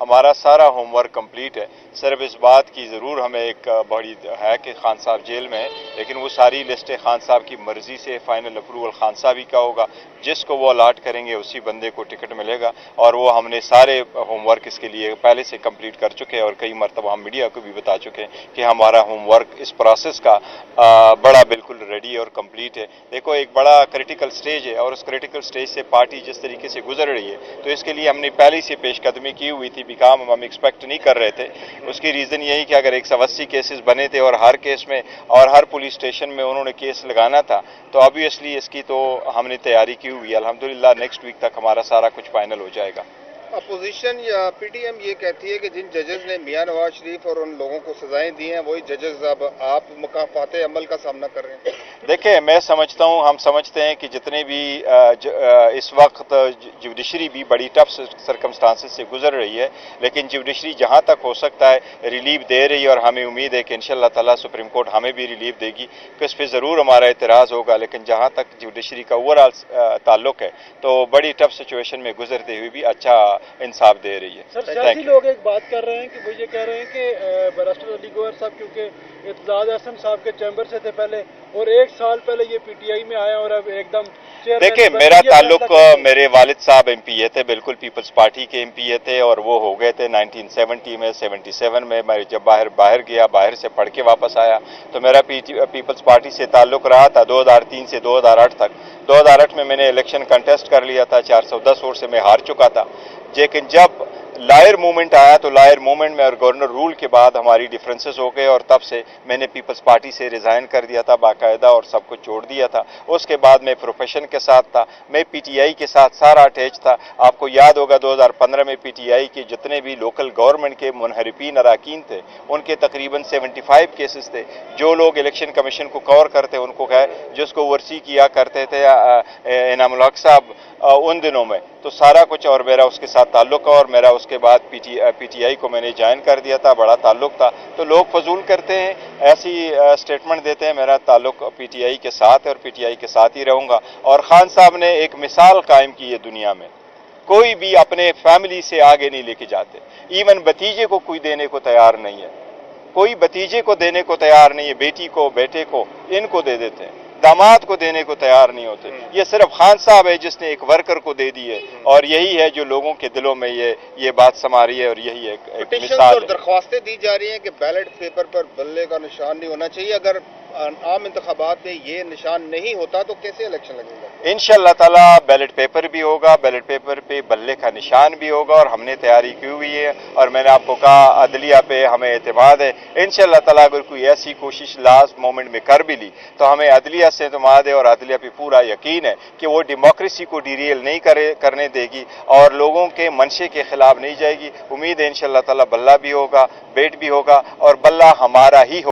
ہمارا سارا home work complete ہے. صرف اس بات کی ضرور ہمیں ایک بڑی ہے کہ خان صاحب جیل میں ہیں، لیکن وہ ساری لسٹیں خان صاحب کی مرضی سے فائنل اپروول خان صاحب ہی کا ہوگا. جس کو وہ الاٹ کریں گے اسی بندے کو ٹکٹ ملے گا. اور وہ ہم نے سارے ہوم ورک اس کے لیے پہلے سے کمپلیٹ کر چکے ہیں، اور کئی مرتبہ ہم میڈیا کو بھی بتا چکے ہیں کہ ہمارا ہوم ورک اس پروسیس کا بڑا بالکل ریڈی اور کمپلیٹ ہے. دیکھو ایک بڑا کریٹیکل سٹیج ہے، اور اس کریٹیکل سٹیج سے پارٹی جس طریقے سے گزر رہی ہے تو اس کے لیے ہم نے پہلے سے پیش قدمی کی ہوئی تھی. بیکام ہم ایکسپیکٹ نہیں کر رہے تھے. اس کی ریزن یہی کہ اگر 180 کیسز بنے تھے اور ہر کیس میں اور ہر پولیس اسٹیشن میں انہوں نے کیس لگانا تھا، تو آبویسلی اس کی تو ہم نے تیاری کی ہوئی ہے. الحمدللہ نیکسٹ ویک تک ہمارا سارا کچھ فائنل ہو جائے گا. اپوزیشن یا پی ٹی ایم یہ کہتی ہے کہ جن ججز نے میاں نواز شریف اور ان لوگوں کو سزائیں دی ہیں وہی ججز اب آپ مکافات عمل کا سامنا کر رہے ہیں. دیکھیں میں سمجھتا ہوں، ہم سمجھتے ہیں کہ جتنے بھی اس وقت جوڈیشری بھی بڑی ٹف سرکمسٹانسز سے گزر رہی ہے، لیکن جوڈیشری جہاں تک ہو سکتا ہے ریلیف دے رہی ہے، اور ہمیں امید ہے کہ انشاءاللہ تعالیٰ سپریم کورٹ ہمیں بھی ریلیف دے گی. کہ اس پہ ضرور ہمارا اعتراض ہوگا، لیکن جہاں تک جوڈیشری کا اوورآل تعلق ہے تو بڑی ٹف سچویشن میں گزرتے ہوئے بھی اچھا انصاف دے رہی ہے. سر سیاسی لوگ ایک بات کر رہے ہیں کہ وہ یہ کہہ رہے ہیں کہ بیرسٹر علی گوہر صاحب کیونکہ اعتزاز احسن صاحب کے چیمبر سے تھے پہلے، اور 1 سال پہلے یہ پی ٹی آئی میں آئے اور اب ایک دم دیکھیں میرا تعلق میرے والد صاحب ایم پی اے تھے، بالکل پیپلز پارٹی کے ایم پی اے تھے، اور وہ ہو گئے تھے 1970 میں 77 میں. میں جب باہر گیا، باہر سے پڑھ کے واپس آیا تو میرا پیپلز پارٹی سے تعلق رہا تھا 2003 سے 2008 تک. 2008 میں نے الیکشن کنٹیسٹ کر لیا تھا، 410 ووٹ سے میں ہار چکا تھا. لیکن جب لائر موومنٹ آیا تو لائر موومنٹ میں اور گورنر رول کے بعد ہماری ڈیفرنسز ہو گئے، اور تب سے میں نے پیپلز پارٹی سے ریزائن کر دیا تھا باقاعدہ اور سب کچھ چھوڑ دیا تھا. اس کے بعد میں پروفیشن کے ساتھ تھا، میں پی ٹی آئی کے ساتھ سارا اٹیچ تھا. آپ کو یاد ہوگا 2015 میں پی ٹی آئی کے جتنے بھی لوکل گورنمنٹ کے منحرفین اراکین تھے ان کے تقریباً 75 کیسز تھے. جو لوگ الیکشن کمیشن کو کور کرتے ان کو جس کو ورسی کیا کرتے تھے انعام الحق صاحب ان دنوں میں، تو سارا کچھ اور میرا اس کے ساتھ تعلق ہے. اور میرا اس کے بعد پی ٹی آئی کو میں نے جوائن کر دیا تھا، بڑا تعلق تھا. تو لوگ فضول کرتے ہیں، ایسی سٹیٹمنٹ دیتے ہیں. میرا تعلق پی ٹی آئی کے ساتھ ہے اور پی ٹی آئی کے ساتھ ہی رہوں گا. اور خان صاحب نے ایک مثال قائم کی ہے دنیا میں، کوئی بھی اپنے فیملی سے آگے نہیں لے کے جاتے. ایون بتیجے کو کوئی دینے کو تیار نہیں ہے، کوئی بتیجے کو دینے کو تیار نہیں ہے. بیٹی کو، بیٹے کو، ان کو دے دیتے ہیں، داماد کو دینے کو تیار نہیں ہوتے. یہ صرف خان صاحب ہے جس نے ایک ورکر کو دے دی ہے، اور یہی ہے جو لوگوں کے دلوں میں یہ بات سما رہی ہے، اور یہی ایک مثال اور درخواستیں دی جا رہی ہیں کہ بیلٹ پیپر پر بلے کا نشان نہیں ہونا چاہیے. اگر عام انتخابات میں یہ نشان نہیں ہوتا تو کیسے الیکشن لگے گا؟ انشاءاللہ تعالیٰ بیلٹ پیپر بھی ہوگا، بیلٹ پیپر پہ بلے کا نشان بھی ہوگا، اور ہم نے تیاری کی ہوئی ہے. اور میں نے آپ کو کہا عدلیہ پہ ہمیں اعتماد ہے. انشاءاللہ تعالیٰ اگر کوئی ایسی کوشش لاسٹ مومنٹ میں کر بھی لی تو ہمیں عدلیہ سے اعتماد ہے، اور عدلیہ پہ پورا یقین ہے کہ وہ ڈیموکریسی کو ڈیریل نہیں کرنے دے گی اور لوگوں کے منشے کے خلاف نہیں جائے گی. امید ہے انشاءاللہ تعالیٰ بلہ بھی ہوگا، بیٹ بھی ہوگا، اور بلہ ہمارا ہی ہوگا.